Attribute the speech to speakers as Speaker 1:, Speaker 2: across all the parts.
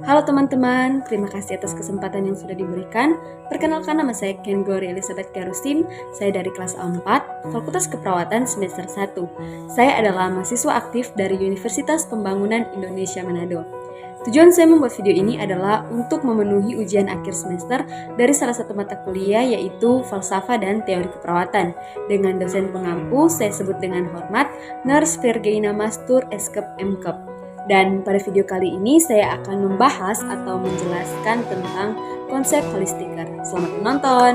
Speaker 1: Halo teman-teman, terima kasih atas kesempatan yang sudah diberikan. Perkenalkan, nama saya Ken Glory Elizabeth Garusin. Saya dari kelas A4, Fakultas Keperawatan semester 1. Saya adalah mahasiswa aktif dari Universitas Pembangunan Indonesia Manado. Tujuan saya membuat video ini adalah untuk memenuhi ujian akhir semester dari salah satu mata kuliah, yaitu Falsafah dan Teori Keperawatan. Dengan dosen pengampu, saya sebut dengan hormat Nurse Vergeina Mastur Eskep Mkep. Dan pada video kali ini saya akan membahas atau menjelaskan tentang konsep holistic care. Selamat menonton!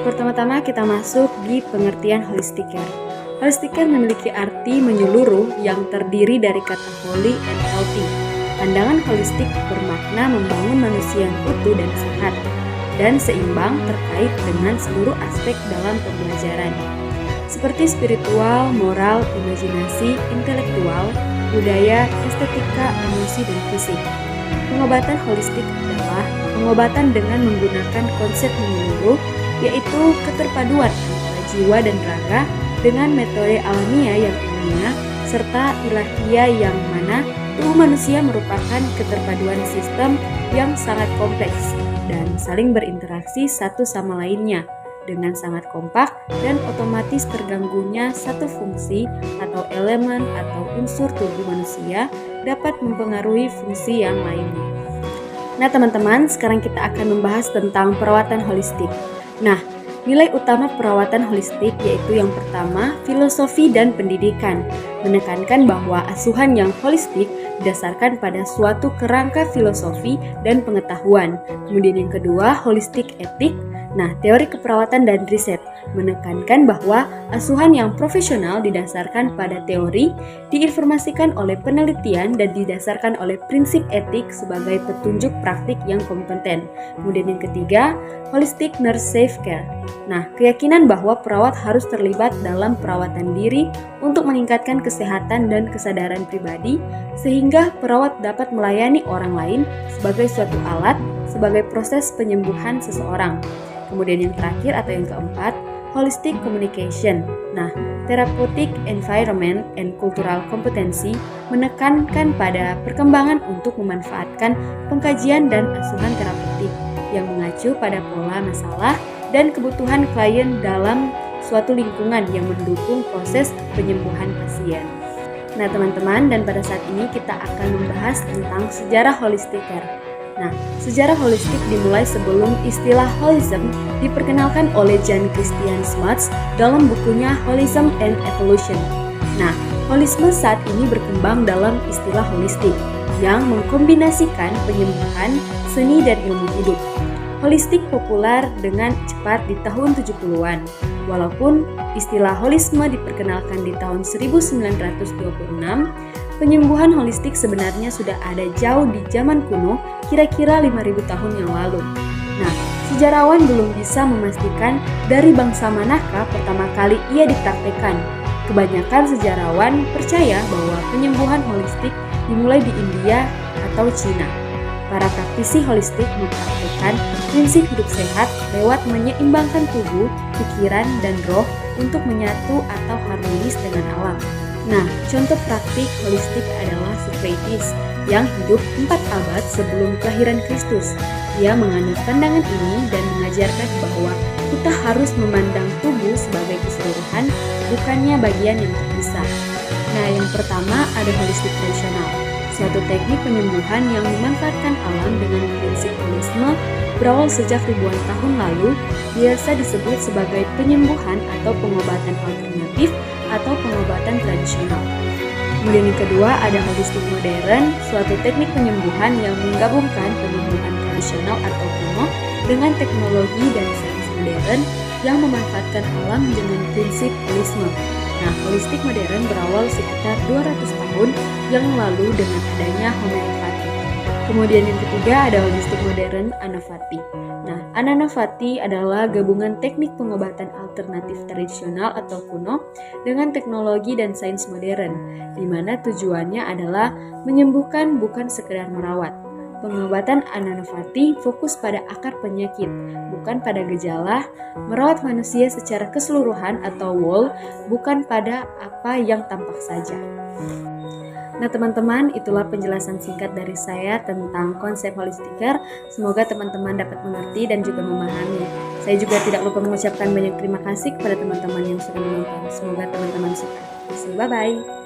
Speaker 1: Pertama-tama kita masuk di pengertian holistic care. Holistic care memiliki arti menyeluruh yang terdiri dari kata holy and healthy. Pandangan holistik bermakna membangun manusia yang utuh dan sehat dan seimbang terkait dengan seluruh aspek dalam pembelajaran, seperti spiritual, moral, imajinasi, intelektual, budaya, estetika, emosi, dan fisik. Pengobatan holistik adalah pengobatan dengan menggunakan konsep menyeluruh, yaitu keterpaduan antara jiwa dan raga dengan metode alamiah yang ilmiah, serta ilahiyah yang mana tubuh manusia merupakan keterpaduan sistem yang sangat kompleks dan saling berinteraksi satu sama lainnya dengan sangat kompak dan otomatis terganggunya satu fungsi atau elemen atau unsur tubuh manusia dapat mempengaruhi fungsi yang lainnya. Nah teman-teman, sekarang kita akan membahas tentang perawatan holistik. Nah, nilai utama perawatan holistik yaitu yang pertama, filosofi dan pendidikan. Menekankan bahwa asuhan yang holistik didasarkan pada suatu kerangka filosofi dan pengetahuan. Kemudian yang kedua, holistik etik. Nah, teori keperawatan dan riset menekankan bahwa asuhan yang profesional didasarkan pada teori, diinformasikan oleh penelitian dan didasarkan oleh prinsip etik sebagai petunjuk praktik yang kompeten. Kemudian yang ketiga, holistic nurse safe care. Nah, keyakinan bahwa perawat harus terlibat dalam perawatan diri untuk meningkatkan kesehatan dan kesadaran pribadi, sehingga perawat dapat melayani orang lain sebagai suatu alat, sebagai proses penyembuhan seseorang. Kemudian yang terakhir atau yang keempat, holistic communication. Nah, therapeutic environment and cultural competency menekankan pada perkembangan untuk memanfaatkan pengkajian dan asuhan terapeutik yang mengacu pada pola masalah dan kebutuhan klien dalam suatu lingkungan yang mendukung proses penyembuhan pasien. Nah teman-teman, dan pada saat ini kita akan membahas tentang sejarah holistic care. Nah, sejarah holistik dimulai sebelum istilah holism diperkenalkan oleh Jan Christian Smuts dalam bukunya Holism and Evolution. Nah, holisme saat ini berkembang dalam istilah holistik yang mengkombinasikan penyembuhan, seni, dan ilmu hidup. Holistik populer dengan cepat di tahun 70-an. Walaupun istilah holisme diperkenalkan di tahun 1926, penyembuhan holistik sebenarnya sudah ada jauh di zaman kuno, kira-kira 5.000 tahun yang lalu. Nah, sejarawan belum bisa memastikan dari bangsa manakah pertama kali ia dipraktekkan. Kebanyakan sejarawan percaya bahwa penyembuhan holistik dimulai di India atau Cina. Para praktisi holistik mempraktikkan prinsip hidup sehat lewat menyeimbangkan tubuh, pikiran, dan roh untuk menyatu atau harmonis dengan alam. Nah, contoh praktik holistik adalah Socrates yang hidup 4 abad sebelum kelahiran Kristus. Ia menganut pandangan ini dan mengajarkan bahwa kita harus memandang tubuh sebagai keseluruhan, bukannya bagian yang terpisah. Nah, yang pertama ada holistik tradisional, suatu teknik penyembuhan yang memanfaatkan alam dengan prinsip holisme berawal sejak ribuan tahun lalu, biasa disebut sebagai penyembuhan atau pengobatan alternatif atau pengobatan tradisional. Kemudian yang kedua ada holistik modern, suatu teknik penyembuhan yang menggabungkan penyembuhan tradisional atau kuno dengan teknologi dan sains modern yang memanfaatkan alam dengan prinsip holisme. Nah, holistik modern berawal sekitar 200 tahun yang lalu dengan adanya homeopati. Kemudian yang ketiga ada holistik modern Anavati. Nah, Anavati adalah gabungan teknik pengobatan alternatif tradisional atau kuno dengan teknologi dan sains modern, di mana tujuannya adalah menyembuhkan bukan sekedar merawat. Pengobatan Anavati fokus pada akar penyakit, bukan pada gejala, merawat manusia secara keseluruhan atau whole, bukan pada apa yang tampak saja. Nah teman-teman, itulah penjelasan singkat dari saya tentang konsep holistic care. Semoga teman-teman dapat mengerti dan juga memahami. Saya juga tidak lupa mengucapkan banyak terima kasih kepada teman-teman yang sudah menonton. Semoga teman-teman suka. Bye-bye.